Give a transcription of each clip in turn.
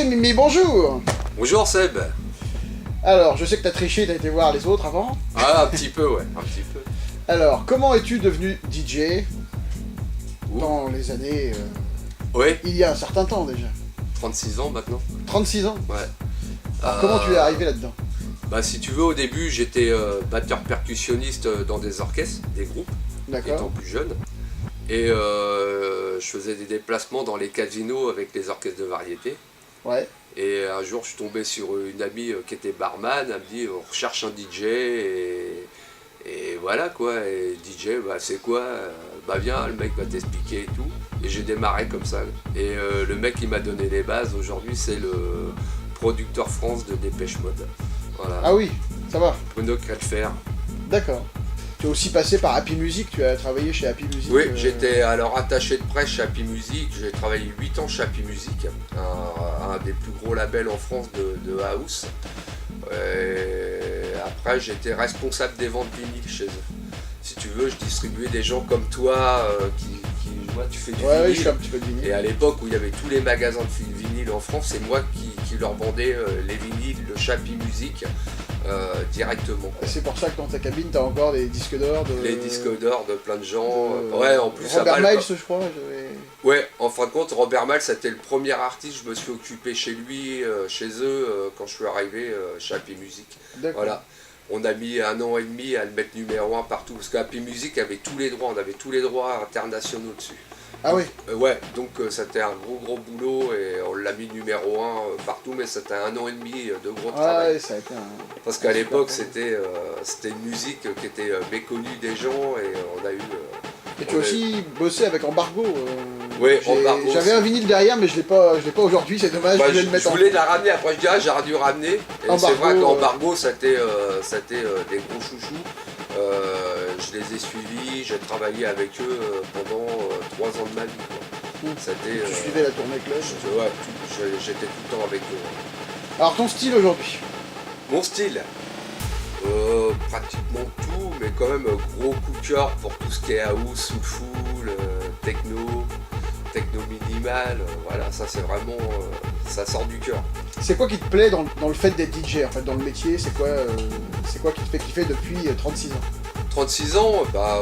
Mimi, bonjour. Bonjour Seb. Alors, je sais que t'as triché, t'as été voir les autres avant. Ah, un petit peu, ouais, un petit peu. Alors, comment es-tu devenu DJ Ouh. dans les années... Ouais, il y a un certain temps déjà. 36 ans maintenant. 36 ans. Ouais. Alors, comment tu es arrivé là-dedans? Bah si tu veux, au début, j'étais batteur percussionniste dans des orchestres, des groupes, étant D'accord. plus jeune. Et je faisais des déplacements dans les casinos avec les orchestres de variété. Ouais. Et un jour, je suis tombé sur une amie qui était barman. Elle me dit, on recherche un DJ. Et voilà quoi. Et DJ, bah c'est quoi? Bah viens, le mec va t'expliquer et tout. Et j'ai démarré comme ça. Et le mec qui m'a donné les bases aujourd'hui, c'est le producteur France de Dépêche Mode. Voilà. Ah oui, ça va. Bruno Krelfer. D'accord. Tu es aussi passé par Happy Music, tu as travaillé chez Happy Music. Oui, j'étais alors attaché de presse chez Happy Music. J'ai travaillé 8 ans chez Happy Music, un des plus gros labels en France de house. Et après, j'étais responsable des ventes vinyles chez eux. Si tu veux, je distribuais des gens comme toi qui vois, tu fais du Ouais, vinyle. oui, je fais un petit peu de vinyle. Et à l'époque où il y avait tous les magasins de vinyle en France, c'est moi qui leur vendais les vinyles, le Happy Music directement. Et c'est pour ça que dans ta cabine, t'as encore des disques d'or de... Les disques d'or de plein de gens. Ouais, en plus, ça Robert va. Miles, je crois. Ouais, en fin de compte, Robert Miles, c'était le premier artiste, je me suis occupé chez lui, chez eux, quand je suis arrivé chez Happy Music. D'accord. Voilà. On a mis 1 an et demi à le mettre numéro 1 partout, parce que Happy Music avait tous les droits, on avait tous les droits internationaux dessus. Ah oui. Ouais, donc c'était un gros boulot et on l'a mis numéro 1 partout, mais c'était 1 an et demi de gros travail. Ouais, ça a été un... Parce qu'à l'époque, c'était une musique qui était méconnue des gens et on a eu... Et tu as aussi bossé avec Embargo. Oui, Embargo. J'avais un vinyle derrière, mais je l'ai pas aujourd'hui, c'est dommage, Bah, je voulais le mettre je voulais la ramener, après je dis ah j'aurais dû ramener. Et c'est vrai qu'Embargo c'était des gros chouchous. Je les ai suivis, j'ai travaillé avec eux pendant 3 ans de ma vie. Quoi. Tu suivais la tournée club. Ouais, j'étais tout le temps avec eux. Alors ton style aujourd'hui? Mon style pratiquement tout, mais quand même gros coup de cœur pour tout ce qui est house, soulful, techno minimal, voilà, ça c'est vraiment, ça sort du cœur. C'est quoi qui te plaît dans le fait d'être DJ, en fait, dans le métier? C'est quoi qui te fait kiffer depuis 36 ans? 36 ans, bah,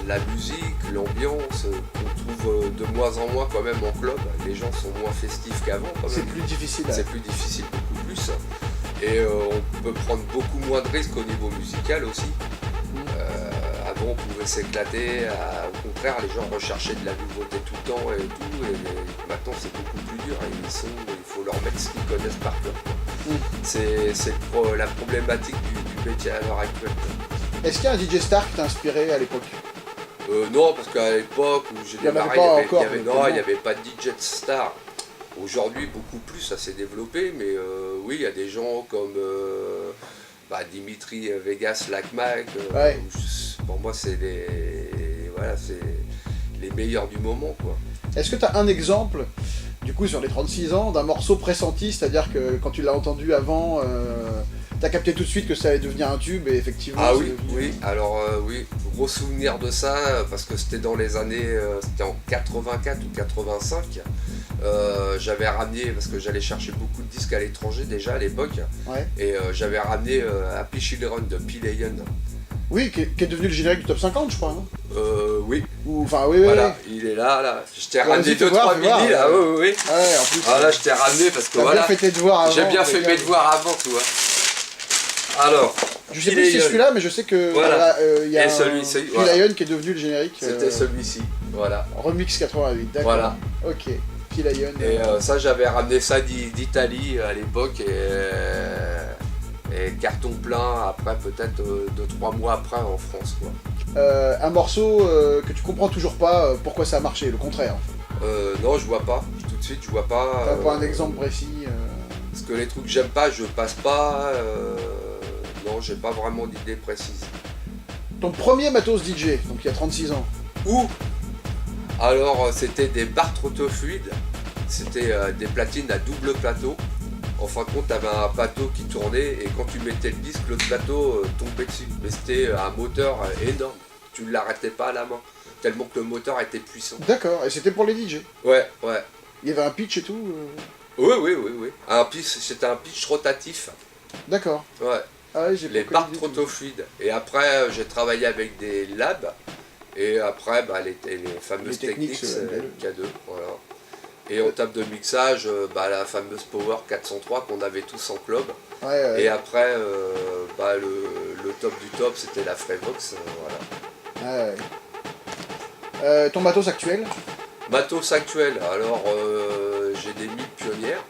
la musique, l'ambiance, qu'on trouve de moins en moins quand même en club, les gens sont moins festifs qu'avant quand même. C'est plus difficile. C'est plus difficile, beaucoup plus. Et on peut prendre beaucoup moins de risques au niveau musical aussi. Avant on pouvait s'éclater, au contraire les gens recherchaient de la nouveauté tout le temps et tout, et maintenant c'est beaucoup plus dur et il faut leur mettre ce qu'ils connaissent par cœur. C'est la problématique du métier à l'heure actuelle. Est-ce qu'il y a un DJ star qui t'a inspiré à l'époque? Non, parce qu'à l'époque où j'ai démarré, il n'y avait pas de DJ star. Aujourd'hui, beaucoup plus, ça s'est développé, mais oui, il y a des gens comme Dimitri Vegas, Lac Mac. Ouais. Pour moi, c'est les meilleurs du moment, quoi. Est-ce que tu as un exemple, du coup, sur les 36 ans, d'un morceau pressenti, c'est-à-dire que quand tu l'as entendu avant, tu as capté tout de suite que ça allait devenir un tube, et effectivement... Ah oui, oui, alors oui, gros souvenir de ça, parce que c'était dans les années, c'était en 84 ou 85. J'avais ramené, parce que j'allais chercher beaucoup de disques à l'étranger déjà à l'époque, ouais. Et j'avais ramené Happy Children de P-Lion. Oui, qui est devenu le générique du top 50, je crois. Hein. Oui. Enfin, oui, voilà, il est là. Je t'ai ramené 2-3 vinyles, là, oui. Ouais, en plus. Voilà, je t'ai ramené parce que voilà. Bien fait tes devoirs avant. J'ai bien fait mes devoirs avant, tu vois. Alors. Je sais plus si c'est celui-là, mais je sais que voilà. Y a celui-ci, P-Lion qui est devenu le générique. C'était celui-ci, voilà. Remix 88, d'accord. Voilà. Ok. P-Lion. Et ça, j'avais ramené ça d'Italie à l'époque et carton plein après peut-être 2-3 mois après en France, quoi. Un morceau que tu comprends toujours pas pourquoi ça a marché, le contraire. Non, je vois pas. Tout de suite, je vois pas. T'as pas un exemple précis Parce que les trucs que j'aime pas, je passe pas. Non, j'ai pas vraiment d'idée précise. Ton premier matos DJ, donc il y a 36 ans. Où? Alors, c'était des barres trotofluides. C'était des platines à double plateau. En fin de compte, tu avais un plateau qui tournait et quand tu mettais le disque, l'autre plateau tombait dessus. Mais c'était un moteur énorme. Tu ne l'arrêtais pas à la main, tellement que le moteur était puissant. D'accord, et c'était pour les DJ? Ouais. Il y avait un pitch et tout Oui, oui, oui, oui. C'était un pitch rotatif. D'accord. Ouais. Ah ouais, j'ai Les pas barres connu du tout. trotofluides. Et après, j'ai travaillé avec des labs. Et après, bah, les fameuses Les Technics, Technics K2. Voilà. Et en table de mixage, bah, la fameuse Power 403 qu'on avait tous en club. Ouais, ouais. Et après, bah, le top du top, c'était la Frevox. Voilà. Ouais, ouais. Ton matos actuel? Matos actuel, alors j'ai des MIG pionnières.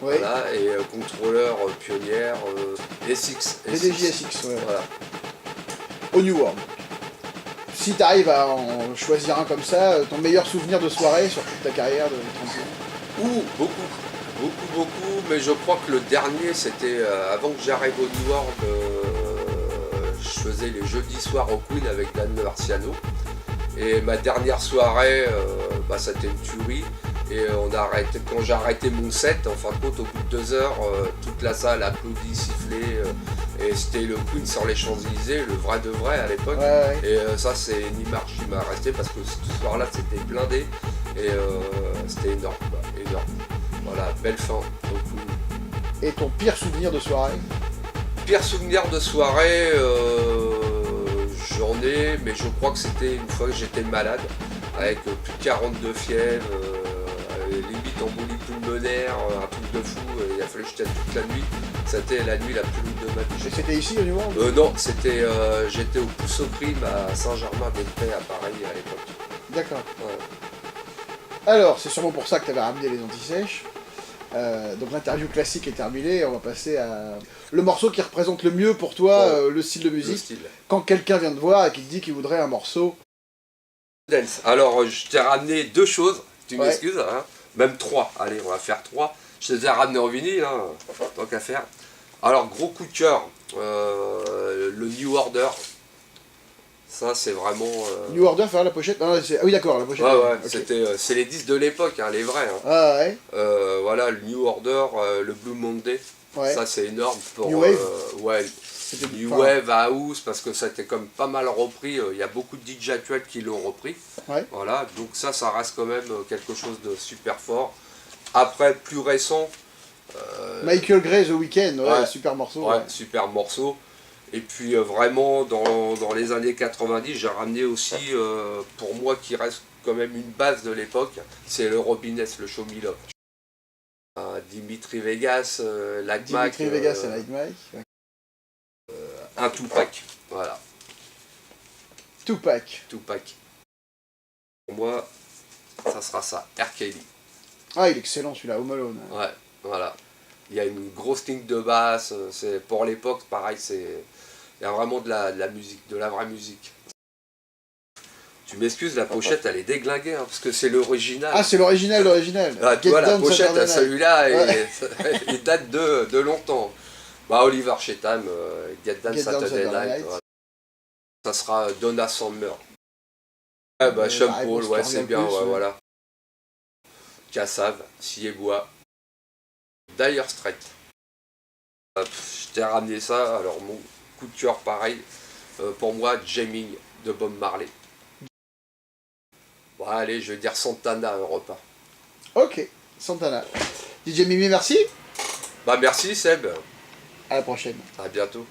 Ouais. Voilà, et contrôleur pionnière SX. PDJ SX, ouais. Voilà. Au New World. Si t'arrives à en choisir un comme ça, ton meilleur souvenir de soirée sur toute ta carrière de 30 ans? Ouh, beaucoup, mais je crois que le dernier, c'était avant que j'arrive au New World, je faisais les jeudis soirs au Queen avec Dan Marciano. Et ma dernière soirée, bah, c'était une tuerie. Et quand j'ai arrêté mon set, en fin de compte, au bout de 2 heures, toute la salle applaudit, sifflait. Et c'était le Queen sur les Champs-Élysées, le vrai de vrai à l'époque. Ouais, ouais. Et ça, c'est une image qui m'a resté parce que ce soir-là, c'était blindé. Et c'était énorme, quoi, énorme. Voilà, belle fin au Queen. Et ton pire souvenir de soirée? Pire souvenir de soirée, j'en ai, mais je crois que c'était une fois que j'étais malade, avec plus de 42 fièvres, limite embolie pulmonaire, un truc de fou, il a fallu que je tienne toute la nuit. C'était la nuit la plus longue de ma vie. Et c'était ici au New World? Non, c'était, j'étais au Pouce au Crime à Saint-Germain-des-Prés à Paris à l'époque. D'accord. Ouais. Alors, c'est sûrement pour ça que t'avais ramené les anti-sèches. Donc l'interview classique est terminée, on va passer à le morceau qui représente le mieux pour toi le style de Le musique. style. Quand quelqu'un vient te voir et qui te dit qu'il voudrait un morceau. Dance. Alors, je t'ai ramené 2 choses, tu Ouais. m'excuses, hein. Même 3. Allez, on va faire 3. Je les ai ramenés en vinyle, hein, tant qu'à faire. Alors, gros coup de cœur, le New Order. Ça, c'est vraiment. New Order, faire la pochette. Ah oui, d'accord, la pochette. Ouais, ouais, Ok. c'est les disques de l'époque, hein, les vrais. Hein. Ah ouais. Voilà, le New Order, le Blue Monday. Ouais. Ça, c'est énorme pour. New Wave. Ouais, C'était New enfin, Wave, House, parce que ça a été comme pas mal repris. Il y a beaucoup de DJ actuels qui l'ont repris. Ouais. Voilà, donc ça reste quand même quelque chose de super fort. Après, plus récent. Michael Gray The Weeknd, ouais, Ouais. super morceau. Ouais, super morceau. Et puis vraiment, dans les années 90, j'ai ramené aussi, pour moi, qui reste quand même une base de l'époque, c'est le Robiness, le Show Me Love. Dimitri Vegas, Like Mike, Dimitri Vegas et Like Mike. Ouais. un Tupac. Voilà, Tupac. Tupac. Pour moi, ça sera ça, R. Kelly. Ah, il est excellent celui-là, Home Alone. Ouais, voilà. Il y a une grosse ligne de basse, c'est pour l'époque, pareil, il y a vraiment de la musique, de la vraie musique. Tu m'excuses, la pochette elle est déglinguée, hein, parce que c'est l'original. Ah, c'est l'original, l'original. Ah, tu Get vois, la Down pochette, Saturday Night. celui-là, Ouais. il date de longtemps. Bah, Oliver Chetham, Get Down Get Down Saturday Saturday Night. Night. Voilà. Ça sera Donna Summer. Ouais, bah, Sean la Paul, réponse ouais, qui c'est revient bien, plus, ouais, ouais. voilà. Cassav, Siebois, Dire Straits. Je t'ai ramené ça, alors mon coup de cœur pareil, pour moi, Jamming de Bob Marley. Bon, allez, je vais dire Santana, un repas. Ok, Santana. DJ Mimi, merci. Bah merci Seb, À la prochaine. à bientôt.